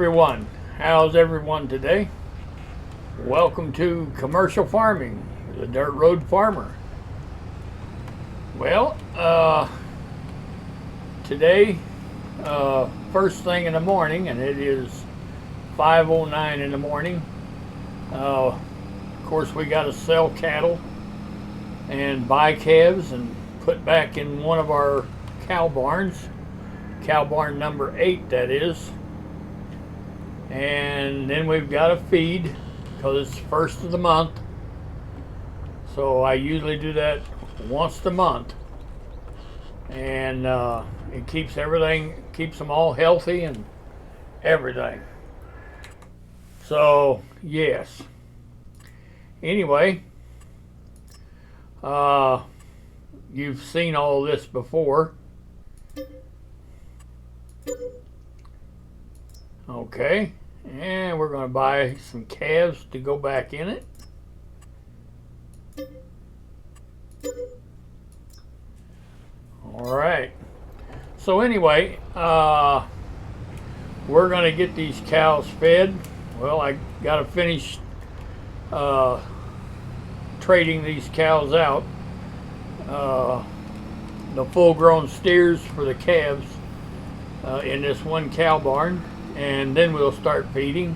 everyone. How's everyone today? Welcome to Commercial Farming, the Dirt Road Farmer. Well, today, first thing in the morning, and it is 5:09 in the morning. Of course, we got to sell cattle and buy calves and put back in one of our cow barns. Cow barn number 8, that is. And then we've got to feed because it's first of the month. So I usually do that once a month. And it keeps them all healthy and everything. So, yes. Anyway, you've seen all this before. Okay, and we're going to buy some calves to go back in it. All right. So anyway, we're going to get these cows fed. Well, I got to finish trading these cows out. The full-grown steers for the calves in this one cow barn. And then we'll start feeding.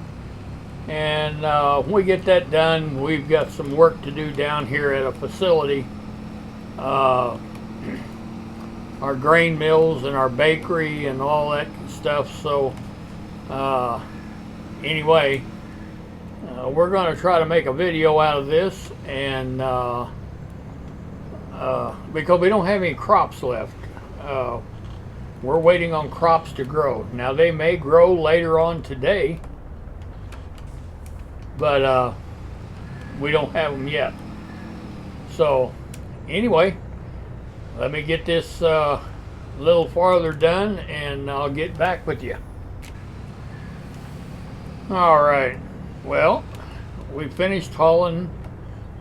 And when we get that done, we've got some work to do down here at a facility. Our grain mills and our bakery and all that stuff. So anyway, we're going to try to make a video out of this, and because we don't have any crops left. We're waiting on crops to grow. Now they may grow later on today, but we don't have them yet. So anyway, let me get this a little farther done and I'll get back with you. All right, well, we finished hauling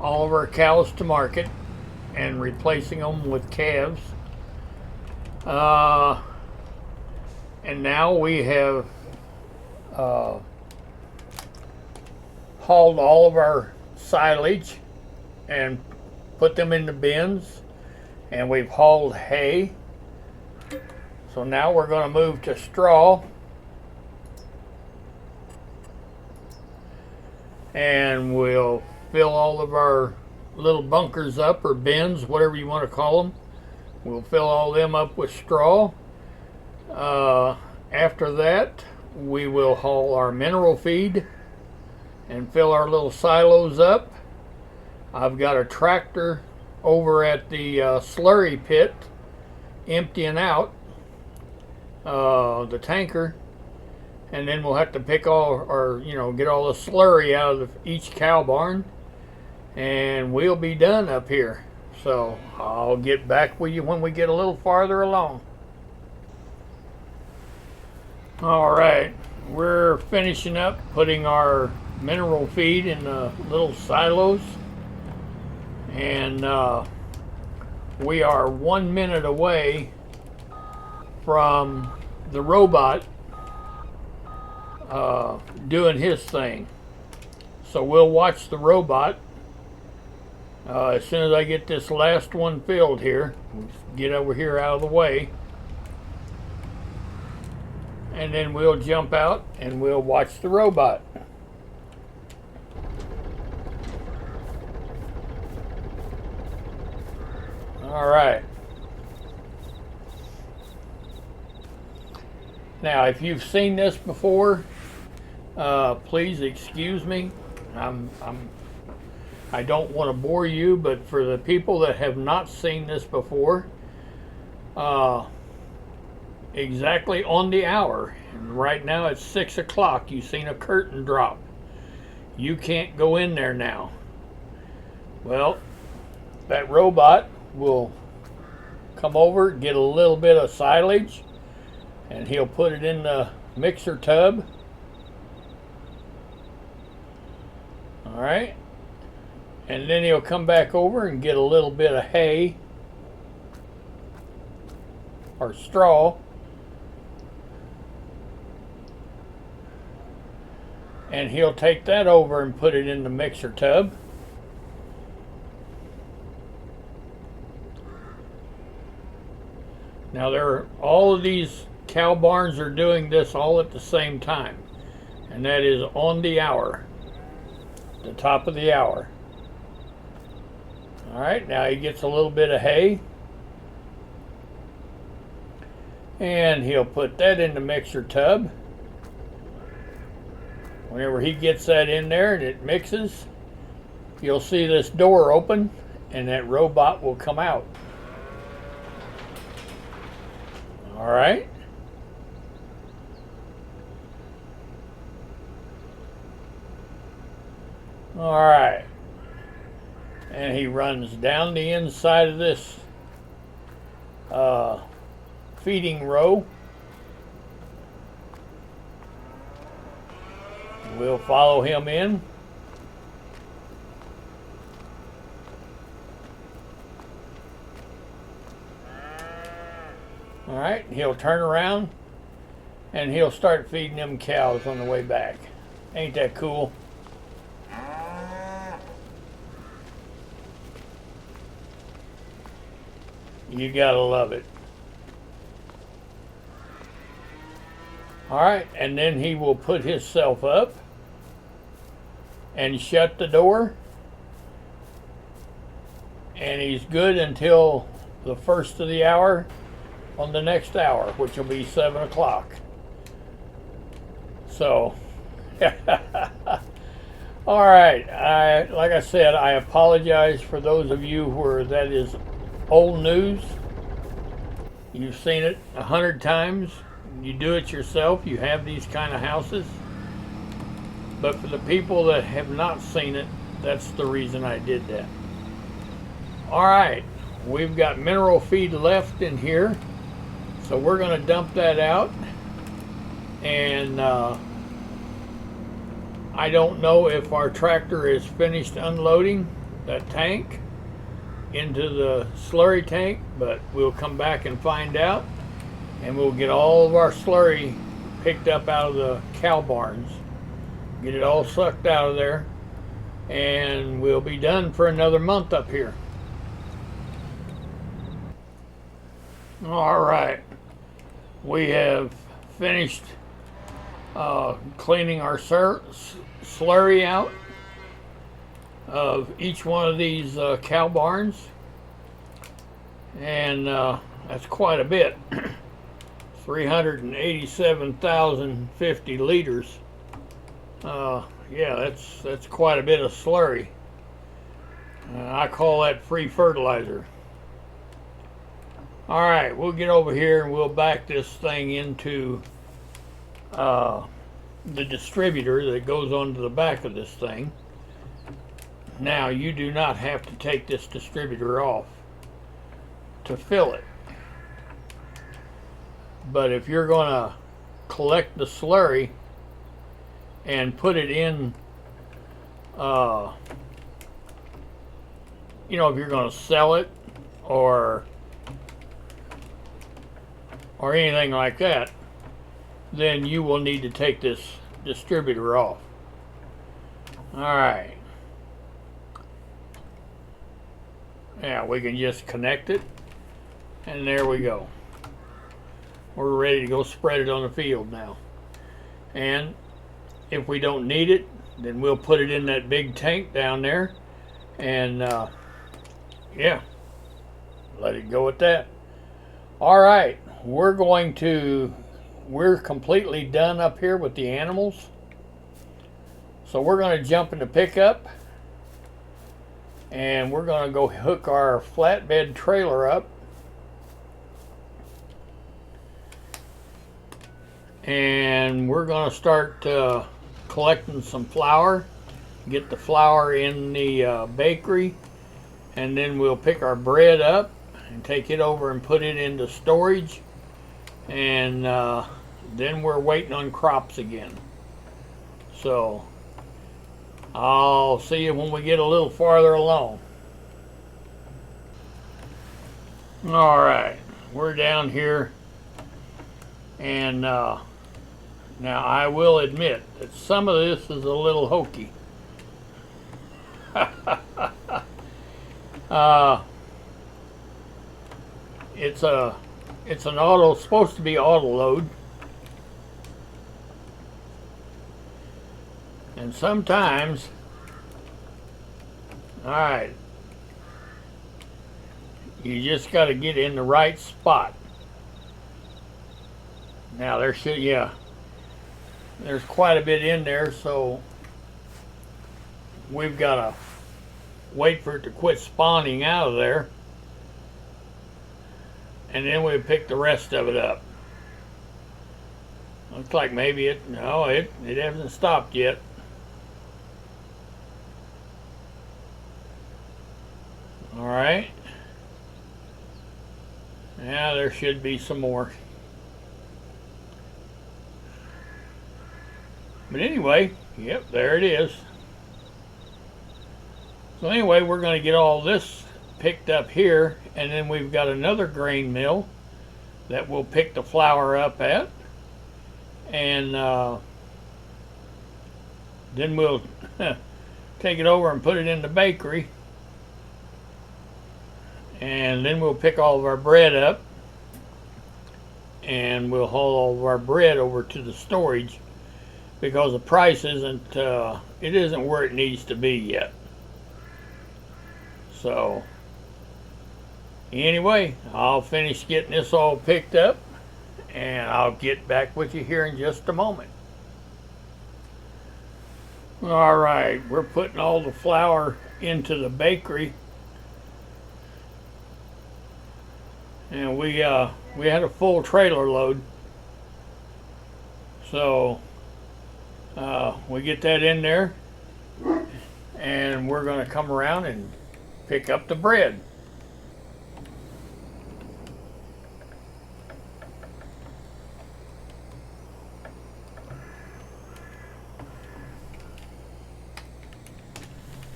all of our cows to market and replacing them with calves. And now we have hauled all of our silage and put them in the bins, and we've hauled hay. So now we're going to move to straw, and we'll fill all of our little bunkers up, or bins, whatever you want to call them. We'll fill all them up with straw. After that, we will haul our mineral feed and fill our little silos up. I've got a tractor over at the slurry pit emptying out the tanker, and then we'll have to pick all, or get all the slurry out of each cow barn, and we'll be done up here. So I'll get back with you when we get a little farther along. All right, we're finishing up putting our mineral feed in the little silos, and we are 1 minute away from the robot doing his thing. So we'll watch the robot as soon as I get this last one filled here. Get over here out of the way. And then we'll jump out and we'll watch the robot. All right. Now, if you've seen this before, please excuse me. I don't want to bore you, but for the people that have not seen this before, exactly on the hour, and right now it's 6 o'clock, you've seen a curtain drop. You can't go in there now. Well, that robot will come over, get a little bit of silage, and he'll put it in the mixer tub. All right. And then he'll come back over and get a little bit of hay or straw, and he'll take that over and put it in the mixer tub. Now all of these cow barns are doing this all at the same time, and that is on the hour, the top of the hour. All right, now he gets a little bit of hay, and he'll put that in the mixer tub. Whenever he gets that in there and it mixes, you'll see this door open and that robot will come out. All right. All right. And he runs down the inside of this feeding row. We'll follow him in. All right, he'll turn around and he'll start feeding them cows on the way back. Ain't that cool? You gotta love it. All right, and then he will put himself up and shut the door, and he's good until the first of the hour on the next hour, which will be 7 o'clock. So, all right, like I said, I apologize for those of you that is old news. You've seen it 100 times. You do it yourself. You have these kind of houses. But for the people that have not seen it, that's the reason I did that. All right, we've got mineral feed left in here, so we're going to dump that out. And I don't know if our tractor is finished unloading that tank into the slurry tank, but we'll come back and find out, and we'll get all of our slurry picked up out of the cow barns, get it all sucked out of there, and we'll be done for another month up here. All right, we have finished cleaning our slurry out of each one of these cow barns, and that's quite a bit. 387,050 liters. Yeah, that's quite a bit of slurry. I call that free fertilizer. All right, we'll get over here and we'll back this thing into the distributor that goes onto the back of this thing. Now, you do not have to take this distributor off to fill it. But if you're going to collect the slurry and put it in, if you're going to sell it or anything like that, then you will need to take this distributor off. All right. Yeah, we can just connect it, and there we go. We're ready to go spread it on the field now. And if we don't need it, then we'll put it in that big tank down there, and yeah, let it go at that. All right, we're completely done up here with the animals, so we're going to jump into pickup, and we're going to go hook our flatbed trailer up, and we're going to start collecting some flour, get the flour in the bakery, and then we'll pick our bread up and take it over and put it into storage, and then we're waiting on crops again. So I'll see you when we get a little farther along. All right, we're down here, and Now I will admit that some of this is a little hokey. uh, it's an auto, supposed to be auto load, and sometimes, all right, you just got to get in the right spot. Now there should, yeah, there's quite a bit in there, so we've got to wait for it to quit spawning out of there, and then we pick the rest of it up. Looks like maybe it hasn't stopped yet. All right. Now there should be some more. But anyway, yep, there it is. So anyway, we're going to get all this picked up here, and then we've got another grain mill that we'll pick the flour up at, and then we'll take it over and put it in the bakery, and then we'll pick all of our bread up, and we'll haul all of our bread over to the storage, because the price isn't it isn't where it needs to be yet. So anyway, I'll finish getting this all picked up, and I'll get back with you here in just a moment. All right, we're putting all the flour into the bakery, and we had a full trailer load, so we get that in there, and we're going to come around and pick up the bread.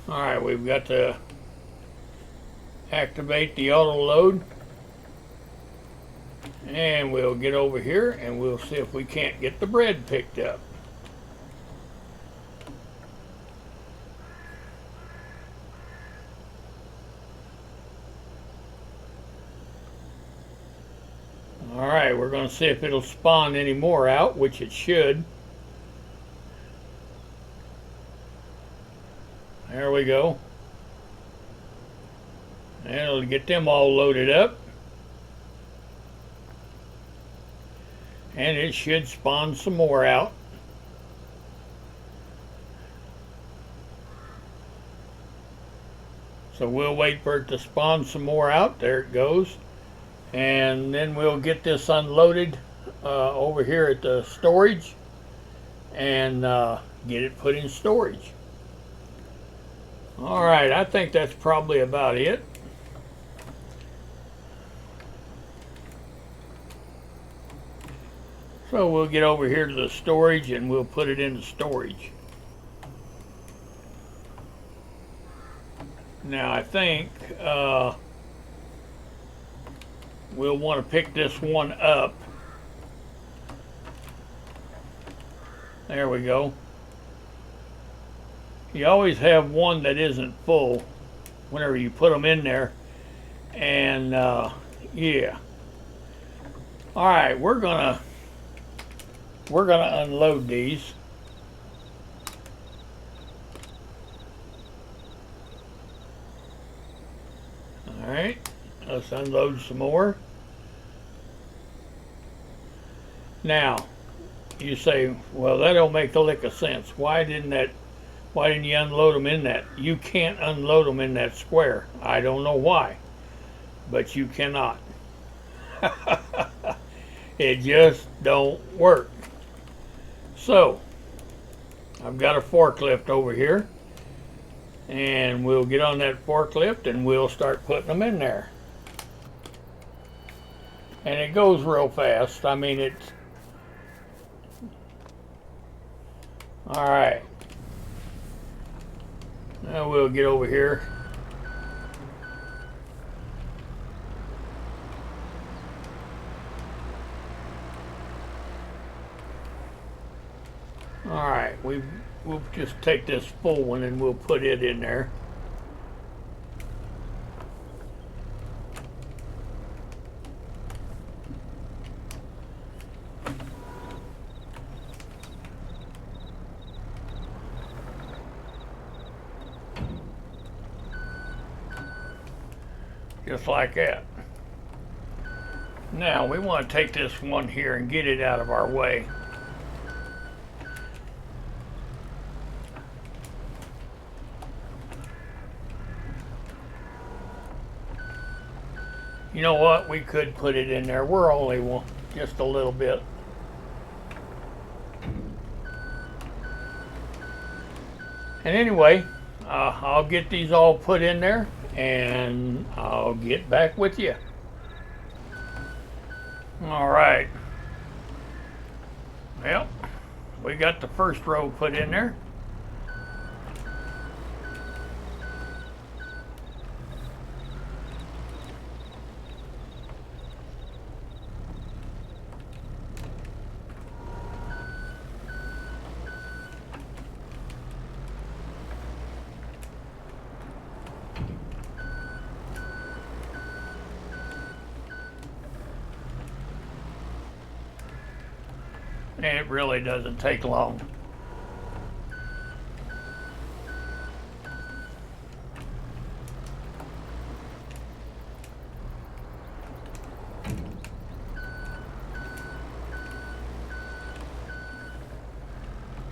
All right, we've got to activate the auto load, and we'll get over here and we'll see if we can't get the bread picked up. All right, we're going to see if it'll spawn any more out, which it should. There we go. And it'll get them all loaded up. And it should spawn some more out. So we'll wait for it to spawn some more out. There it goes. And then we'll get this unloaded over here at the storage, and get it put in storage. All right, I think that's probably about it. So we'll get over here to the storage and we'll put it into storage. Now I think we'll want to pick this one up. There we go. You always have one that isn't full whenever you put them in there, and yeah. All right, we're gonna unload these. All right, let's unload some more. Now, you say, well, that don't make a lick of sense. Why didn't you unload them in that? You can't unload them in that square. I don't know why, but you cannot. It just don't work. So, I've got a forklift over here, and we'll get on that forklift and we'll start putting them in there. And it goes real fast. I mean, it's all right. Now we'll get over here. All right, we'll just take this full one and we'll put it in there. Just like that. Now we want to take this one here and get it out of our way. You know what? We could put it in there. We're only just a little bit. And anyway, I'll get these all put in there and I'll get back with you. All right. Well, we got the first row put in there. And it really doesn't take long.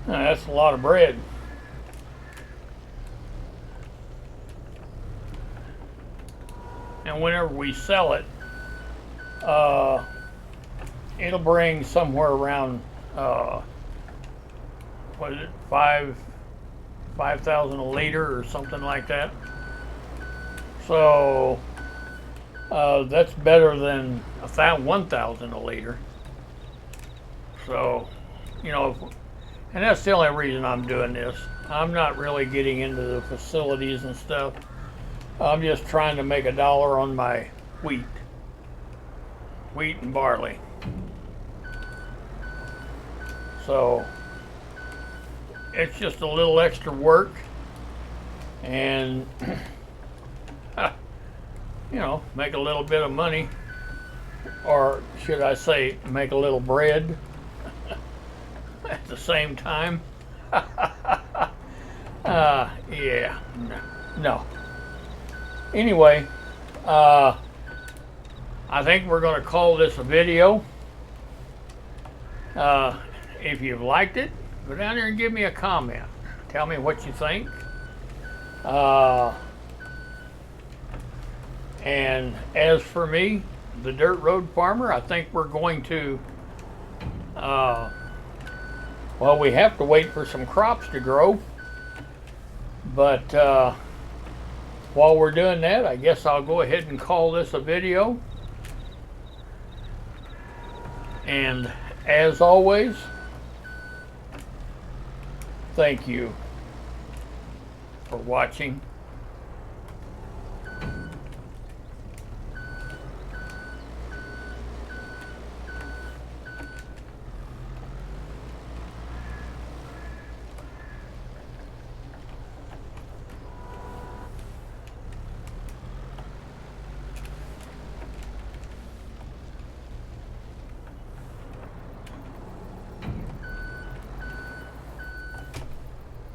Now, that's a lot of bread. And whenever we sell it, it'll bring somewhere around what is it, 5,000 a liter or something like that. So that's better than 1,000 a liter. So, you know, and that's the only reason I'm doing this. I'm not really getting into the facilities and stuff. I'm just trying to make $1 on my wheat and barley. So it's just a little extra work, and you know, make a little bit of money, or should I say make a little bread at the same time. Yeah, no. Anyway, I think we're going to call this a video. If you've liked it, go down there and give me a comment. Tell me what you think. And as for me, the Dirt Road Farmer, I think we're going to, well, we have to wait for some crops to grow. But while we're doing that, I guess I'll go ahead and call this a video. And as always, thank you for watching.